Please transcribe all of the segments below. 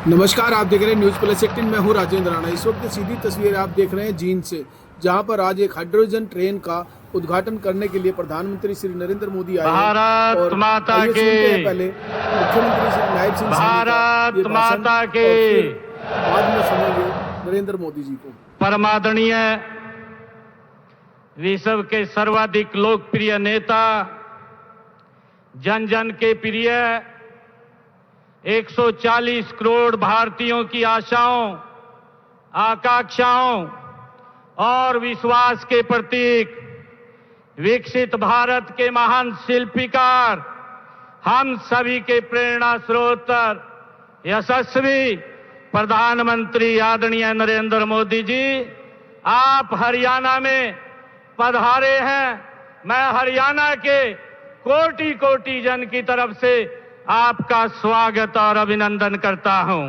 नमस्कार, आप देख रहे हैं न्यूज प्लस 18। मैं हूं राजेंद्र राणा। इस वक्त सीधी तस्वीर आप देख रहे हैं जींद से, जहां पर आज एक हाइड्रोजन ट्रेन का उद्घाटन करने के लिए प्रधानमंत्री श्री नरेंद्र मोदी आए हैं। भारत और माता आइए की, सुनते हैं पहले मुख्यमंत्री श्री नायब सिंह सैनी का ये भारत भाषण, माता और की। फिर बाद में सुनेंगे नरेंद्र मोदी जी को। परमादरणीय विश्व के सर्वाधिक लोकप्रिय नेता, जन जन के प्रिय, 140 करोड़ भारतीयों की आशाओं, आकांक्षाओं और विश्वास के प्रतीक, विकसित भारत के महान शिल्पीकार, हम सभी के प्रेरणा स्रोत, यशस्वी प्रधानमंत्री आदरणीय नरेंद्र मोदी जी, आप हरियाणा में पधारे हैं। मैं हरियाणा के कोटि कोटि जन की तरफ से आपका स्वागत और अभिनंदन करता हूं।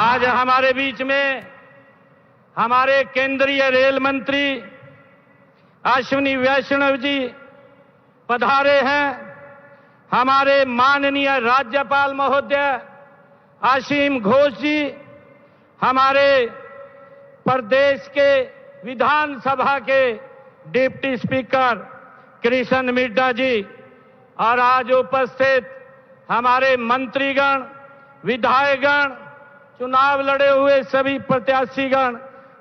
आज हमारे बीच में हमारे केंद्रीय रेल मंत्री अश्विनी वैष्णव जी पधारे हैं। हमारे माननीय राज्यपाल महोदय असीम घोष जी, हमारे प्रदेश के विधानसभा के डिप्टी स्पीकर कृष्ण मिड्ढा जी, और आज उपस्थित हमारे मंत्रीगण, विधायकगण, चुनाव लड़े हुए सभी प्रत्याशीगण,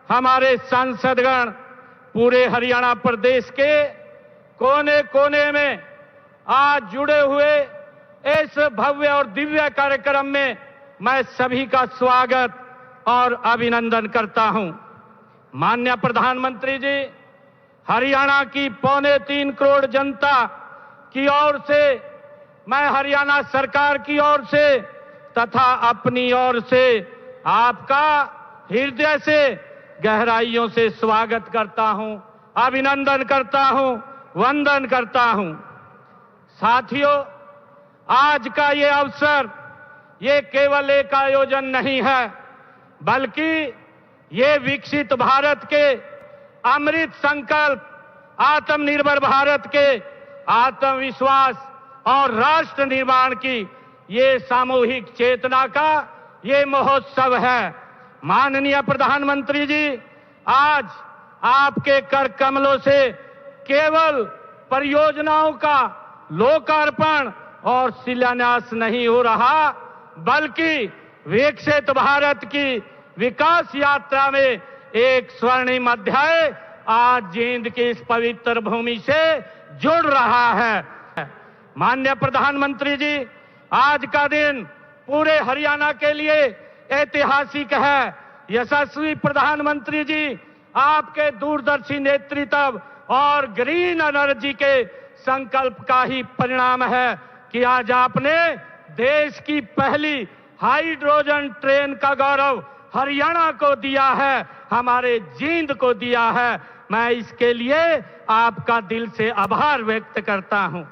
हमारे सांसदगण, पूरे हरियाणा प्रदेश के कोने कोने में आज जुड़े हुए इस भव्य और दिव्य कार्यक्रम में मैं सभी का स्वागत और अभिनंदन करता हूं। माननीय प्रधानमंत्री जी, हरियाणा की 3.25 करोड़ जनता की ओर से, मैं हरियाणा सरकार की ओर से तथा अपनी ओर से आपका हृदय से गहराइयों से स्वागत करता हूं, अभिनंदन करता हूं, वंदन करता हूं। साथियों, आज का ये अवसर ये केवल एक आयोजन नहीं है, बल्कि ये विकसित भारत के अमृत संकल्प, आत्मनिर्भर भारत के आत्मविश्वास और राष्ट्र निर्माण की ये सामूहिक चेतना का ये महोत्सव है। माननीय प्रधानमंत्री जी, आज आपके कर कमलों से केवल परियोजनाओं का लोकार्पण और शिलान्यास नहीं हो रहा, बल्कि विकसित भारत की विकास यात्रा में एक स्वर्णिम अध्याय आज जींद की इस पवित्र भूमि से जुड़ रहा है। माननीय प्रधानमंत्री जी, आज का दिन पूरे हरियाणा के लिए ऐतिहासिक है। यशस्वी प्रधानमंत्री जी, आपके दूरदर्शी नेतृत्व और ग्रीन एनर्जी के संकल्प का ही परिणाम है कि आज आपने देश की पहली हाइड्रोजन ट्रेन का गौरव हरियाणा को दिया है, हमारे जींद को दिया है। मैं इसके लिए आपका दिल से आभार व्यक्त करता हूं।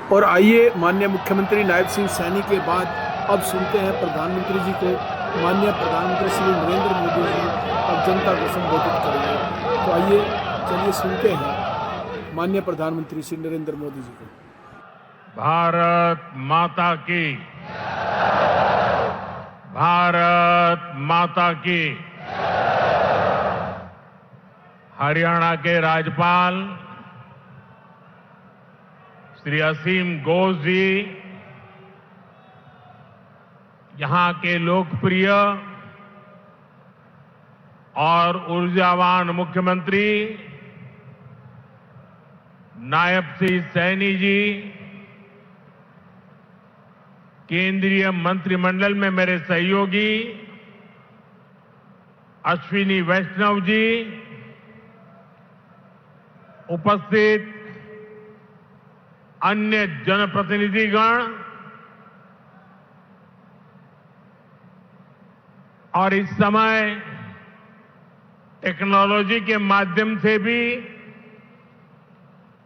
और आइए माननीय मुख्यमंत्री नायब सिंह सैनी के बाद अब सुनते हैं प्रधानमंत्री जी को। माननीय प्रधानमंत्री श्री नरेंद्र मोदी जी अब जनता को संबोधित करेंगे। तो आइए चलिए सुनते हैं माननीय प्रधानमंत्री श्री नरेंद्र मोदी जी को। भारत माता की, भारत माता की। हरियाणा के राज्यपाल श्री असीम घोष जी, यहां के लोकप्रिय और ऊर्जावान मुख्यमंत्री नायब सिंह सैनी जी, केंद्रीय मंत्रिमंडल में मेरे सहयोगी अश्विनी वैष्णव जी, उपस्थित अन्य जनप्रतिनिधिगण और इस समय टेक्नोलॉजी के माध्यम से भी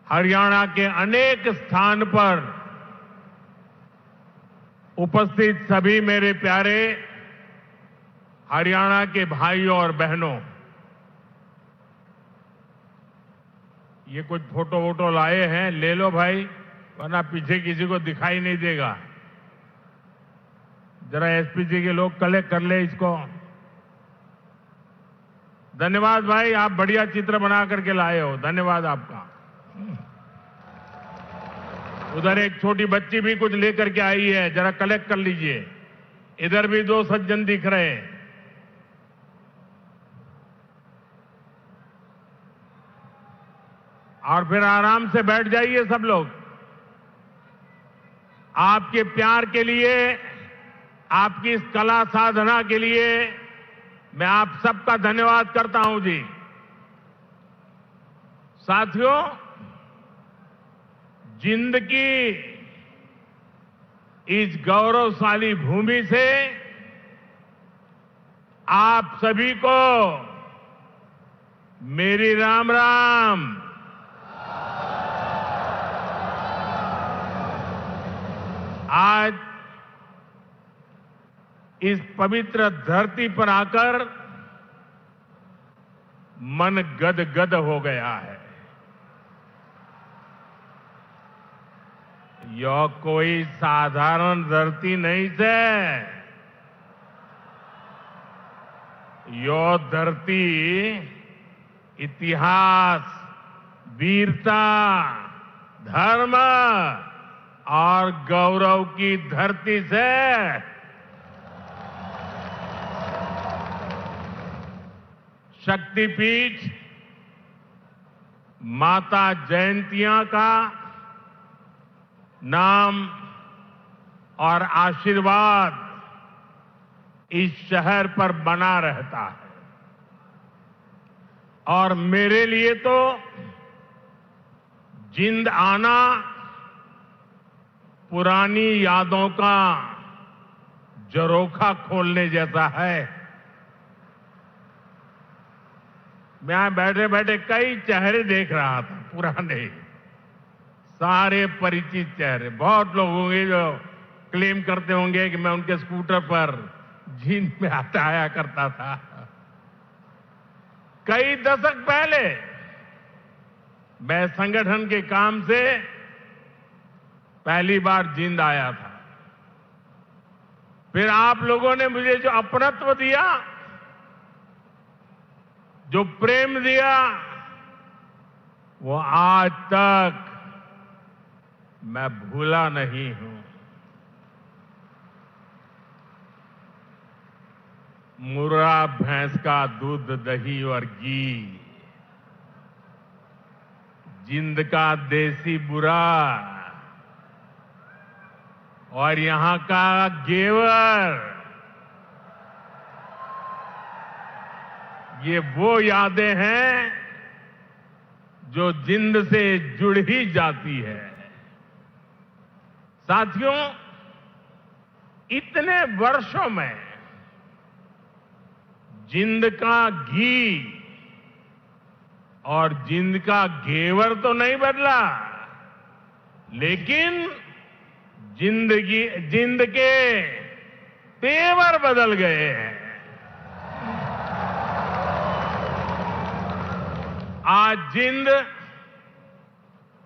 हरियाणा के अनेक स्थान पर उपस्थित सभी मेरे प्यारे हरियाणा के भाइयों और बहनों, ये कुछ फोटो वोटो लाए हैं, ले लो भाई, वरना पीछे किसी को दिखाई नहीं देगा। जरा एसपीजी के लोग कलेक्ट कर ले इसको। धन्यवाद भाई, आप बढ़िया चित्र बना करके लाए हो, धन्यवाद आपका। उधर एक छोटी बच्ची भी कुछ लेकर के आई है, जरा कलेक्ट कर लीजिए। इधर भी दो सज्जन दिख रहे हैं। और फिर आराम से बैठ जाइए सब लोग। आपके प्यार के लिए, आपकी इस कला साधना के लिए मैं आप सबका धन्यवाद करता हूं जी। साथियों, जिंद की इस गौरवशाली भूमि से आप सभी को मेरी राम राम। आज इस पवित्र धरती पर आकर मन गदगद हो गया है। यह कोई साधारण धरती नहीं से, यह धरती इतिहास, वीरता, धर्म और गौरव की धरती से शक्तिपीठ माता जयंतिया का नाम और आशीर्वाद इस शहर पर बना रहता है। और मेरे लिए तो जिंद आना पुरानी यादों का झरोखा खोलने जैसा है। मैं यहां बैठे बैठे कई चेहरे देख रहा था, पुराने, सारे परिचित चेहरे। बहुत लोग होंगे जो क्लेम करते होंगे कि मैं उनके स्कूटर पर जींद में आया करता था। कई दशक पहले मैं संगठन के काम से पहली बार जींद आया था। फिर आप लोगों ने मुझे जो अपनत्व दिया, जो प्रेम दिया, वो आज तक मैं भूला नहीं हूं। मुर्रा भैंस का दूध, दही और घी, जिंद का देसी बुरा और यहां का घेवर, ये वो यादें हैं जो जिंद से जुड़ ही जाती है। साथियों, इतने वर्षों में जिंद का घी और जिंद का घेवर तो नहीं बदला, लेकिन जिंद के तेवर बदल गए हैं। आज जिंद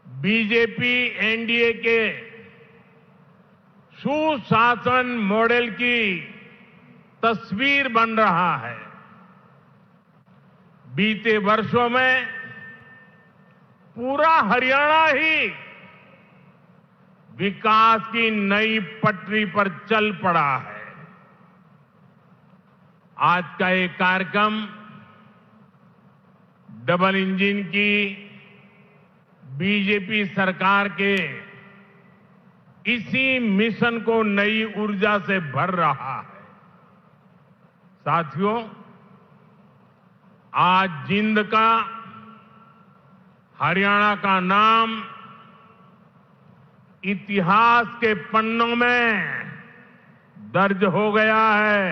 बीजेपी एनडीए के सुशासन मॉडल की तस्वीर बन रहा है। बीते वर्षों में पूरा हरियाणा ही विकास की नई पटरी पर चल पड़ा है। आज का ये कार्यक्रम डबल इंजन की बीजेपी सरकार के इसी मिशन को नई ऊर्जा से भर रहा है। साथियों, आज जिंद का, हरियाणा का नाम इतिहास के पन्नों में दर्ज हो गया है।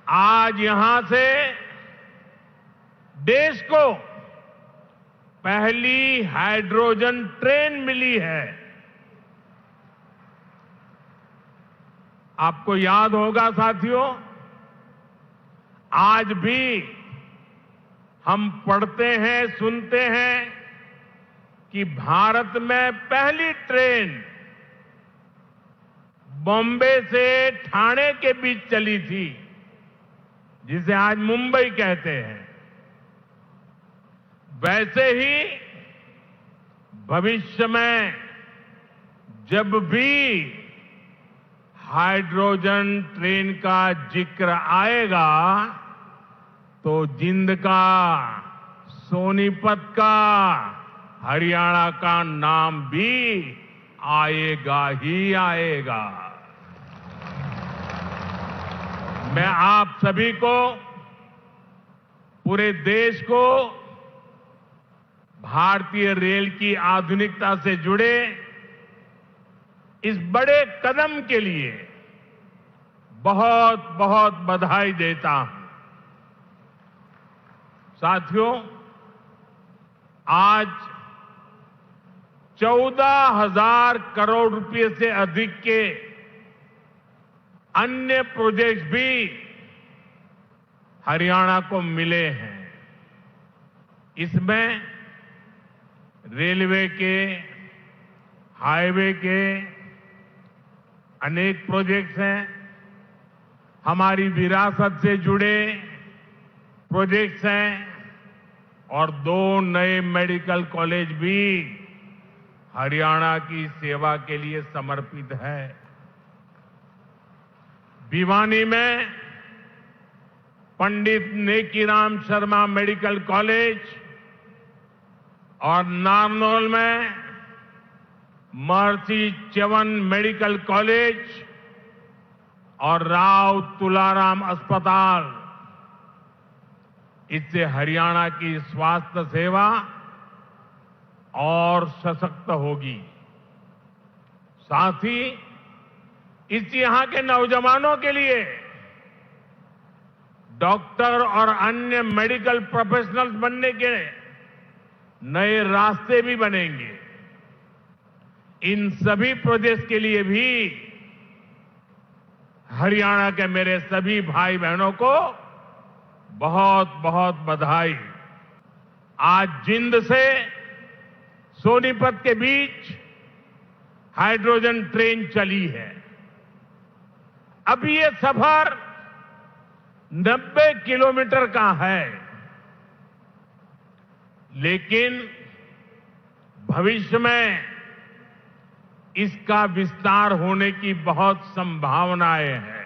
आज यहां से देश को पहली हाइड्रोजन ट्रेन मिली है। आपको याद होगा साथियों, आज भी हम पढ़ते हैं, सुनते हैं कि भारत में पहली ट्रेन बॉम्बे से ठाणे के बीच चली थी, जिसे आज मुंबई कहते हैं, वैसे ही भविष्य में जब भी हाइड्रोजन ट्रेन का जिक्र आएगा तो जिंद का, सोनीपत का, हरियाणा का नाम भी आएगा ही आएगा। मैं आप सभी को, पूरे देश को भारतीय रेल की आधुनिकता से जुड़े इस बड़े कदम के लिए बहुत बहुत बधाई देता हूं। साथियों, आज 14,000 करोड़ रुपए से अधिक के अन्य प्रोजेक्ट्स भी हरियाणा को मिले हैं। इसमें रेलवे के, हाईवे के अनेक प्रोजेक्ट्स हैं, हमारी विरासत से जुड़े प्रोजेक्ट्स हैं और 2 नए मेडिकल कॉलेज भी हरियाणा की सेवा के लिए समर्पित है। भिवानी में पंडित नेकीराम शर्मा मेडिकल कॉलेज और नारनौल में महर्षि च्यवन मेडिकल कॉलेज और राव तुलाराम अस्पताल, इससे हरियाणा की स्वास्थ्य सेवा और सशक्त होगी। साथ ही इस यहां के नौजवानों के लिए डॉक्टर और अन्य मेडिकल प्रोफेशनल्स बनने के नए रास्ते भी बनेंगे। इन सभी प्रोजेक्ट्स के लिए भी हरियाणा के मेरे सभी भाई बहनों को बहुत बहुत बधाई। आज जिंद से सोनीपत के बीच हाइड्रोजन ट्रेन चली है। अभी ये सफर 90 किलोमीटर का है, लेकिन भविष्य में इसका विस्तार होने की बहुत संभावनाएं हैं।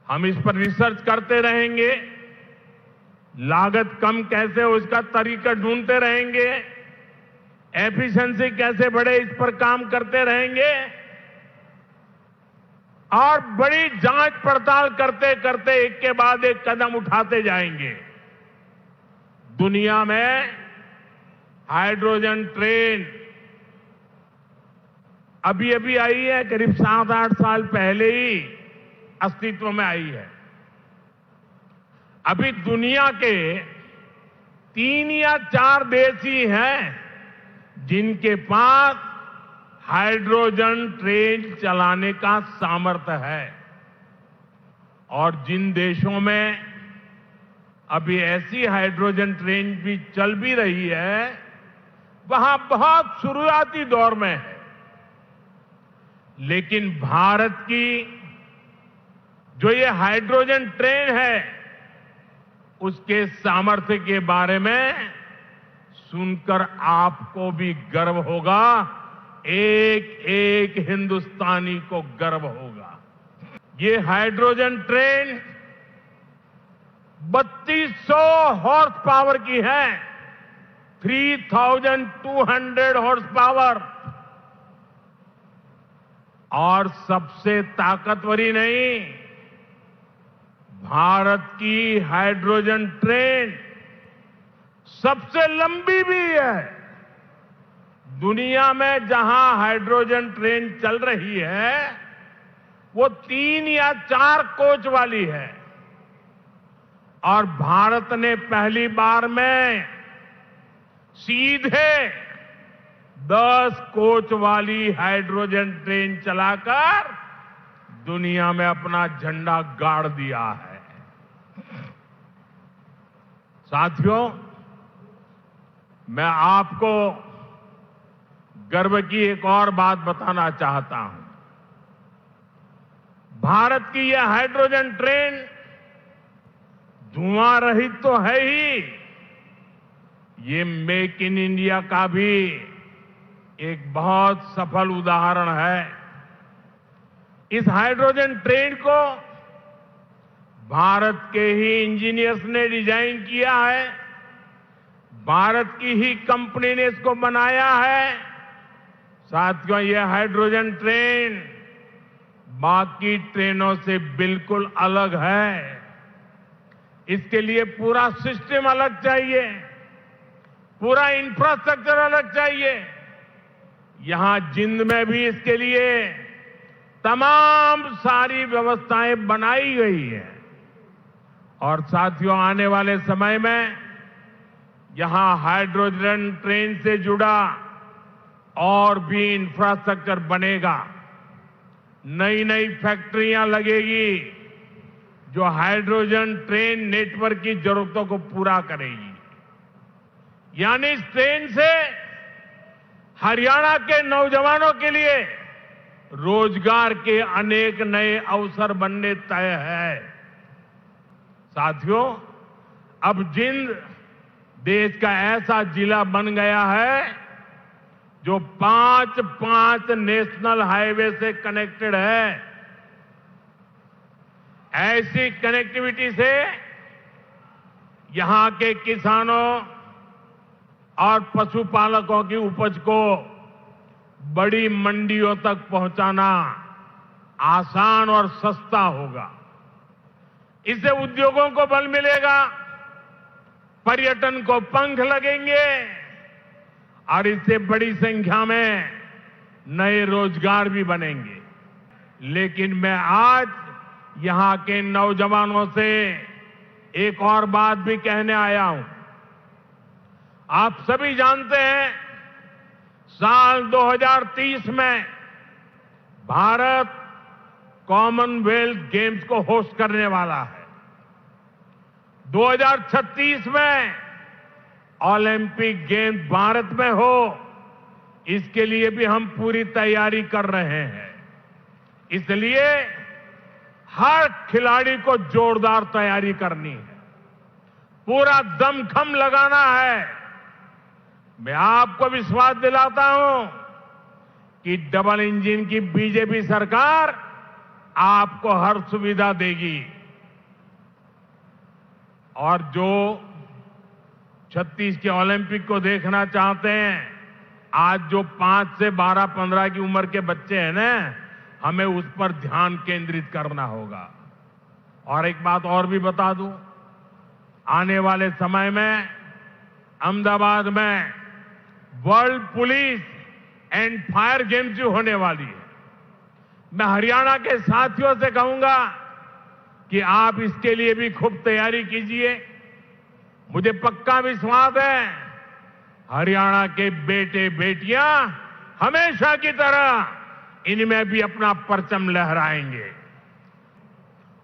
हम इस पर रिसर्च करते रहेंगे, लागत कम कैसे हो इसका तरीका ढूंढते रहेंगे, एफिशिएंसी कैसे बढ़े इस पर काम करते रहेंगे और बड़ी जांच पड़ताल करते करते एक के बाद एक कदम उठाते जाएंगे। दुनिया में हाइड्रोजन ट्रेन अभी अभी आई है, करीब 7-8 साल पहले ही अस्तित्व में आई है। अभी दुनिया के 3 या 4 देश ही हैं जिनके पास हाइड्रोजन ट्रेन चलाने का सामर्थ्य है, और जिन देशों में अभी ऐसी हाइड्रोजन ट्रेन भी चल भी रही है, वहां बहुत शुरुआती दौर में है। लेकिन भारत की जो ये हाइड्रोजन ट्रेन है, उसके सामर्थ्य के बारे में सुनकर आपको भी गर्व होगा, एक एक हिंदुस्तानी को गर्व होगा। ये हाइड्रोजन ट्रेन 3200 हॉर्स पावर की है, 3200 हॉर्स पावर, और सबसे ताकतवरी नहीं, भारत की हाइड्रोजन ट्रेन सबसे लंबी भी है। दुनिया में जहां हाइड्रोजन ट्रेन चल रही है वो 3 या 4 कोच वाली है, और भारत ने पहली बार में सीधे 10 कोच वाली हाइड्रोजन ट्रेन चलाकर दुनिया में अपना झंडा गाड़ दिया है। साथियों, मैं आपको गर्व की एक और बात बताना चाहता हूं। भारत की यह हाइड्रोजन ट्रेन धुआं रहित तो है ही, ये मेक इन इंडिया का भी एक बहुत सफल उदाहरण है। इस हाइड्रोजन ट्रेन को भारत के ही इंजीनियर्स ने डिजाइन किया है, भारत की ही कंपनी ने इसको बनाया है। साथियों, यह हाइड्रोजन ट्रेन बाकी ट्रेनों से बिल्कुल अलग है। इसके लिए पूरा सिस्टम अलग चाहिए, पूरा इंफ्रास्ट्रक्चर अलग चाहिए। यहां जिंद में भी इसके लिए तमाम सारी व्यवस्थाएं बनाई गई है। और साथियों, आने वाले समय में यहां हाइड्रोजन ट्रेन से जुड़ा और भी इंफ्रास्ट्रक्चर बनेगा। नई नई फैक्ट्रियां लगेगी जो हाइड्रोजन ट्रेन नेटवर्क की जरूरतों को पूरा करेगी। यानी इस ट्रेन से हरियाणा के नौजवानों के लिए रोजगार के अनेक नए अवसर बनने तय है। साथियों, अब जिंद देश का ऐसा जिला बन गया है जो 5 नेशनल हाईवे से कनेक्टेड है। ऐसी कनेक्टिविटी से यहां के किसानों और पशुपालकों की उपज को बड़ी मंडियों तक पहुंचाना आसान और सस्ता होगा। इससे उद्योगों को बल मिलेगा, पर्यटन को पंख लगेंगे और इससे बड़ी संख्या में नए रोजगार भी बनेंगे। लेकिन मैं आज यहां के नौजवानों से एक और बात भी कहने आया हूं। आप सभी जानते हैं, साल 2030 में भारत कॉमनवेल्थ गेम्स को होस्ट करने वाला है। 2036 में ओलंपिक गेम्स भारत में हो, इसके लिए भी हम पूरी तैयारी कर रहे हैं। इसलिए हर खिलाड़ी को जोरदार तैयारी करनी है, पूरा दमखम लगाना है। मैं आपको विश्वास दिलाता हूं कि डबल इंजन की बीजेपी सरकार आपको हर सुविधा देगी। और जो 36 के ओलंपिक को देखना चाहते हैं, आज जो 5 से 12-15 की उम्र के बच्चे हैं ना, हमें उस पर ध्यान केंद्रित करना होगा। और एक बात और भी बता दूं, आने वाले समय में अहमदाबाद में world police and fire games भी होने वाली है। मैं हरियाणा के साथियों से कहूंगा कि आप इसके लिए भी खूब तैयारी कीजिए। मुझे पक्का विश्वास है, हरियाणा के बेटे बेटियां हमेशा की तरह इनमें भी अपना परचम लहराएंगे।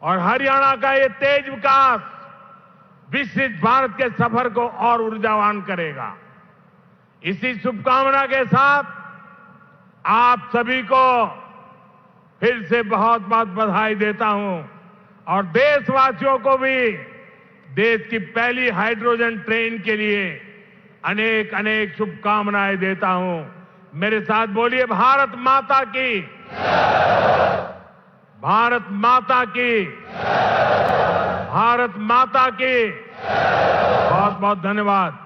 और हरियाणा का ये तेज विकास विकसित भारत के सफर को और ऊर्जावान करेगा। इसी शुभकामना के साथ आप सभी को फिर से बहुत बहुत बधाई देता हूं और देशवासियों को भी देश की पहली हाइड्रोजन ट्रेन के लिए अनेक अनेक शुभकामनाएं देता हूं। मेरे साथ बोलिए, भारत माता की, भारत माता की, भारत माता की। बहुत बहुत धन्यवाद।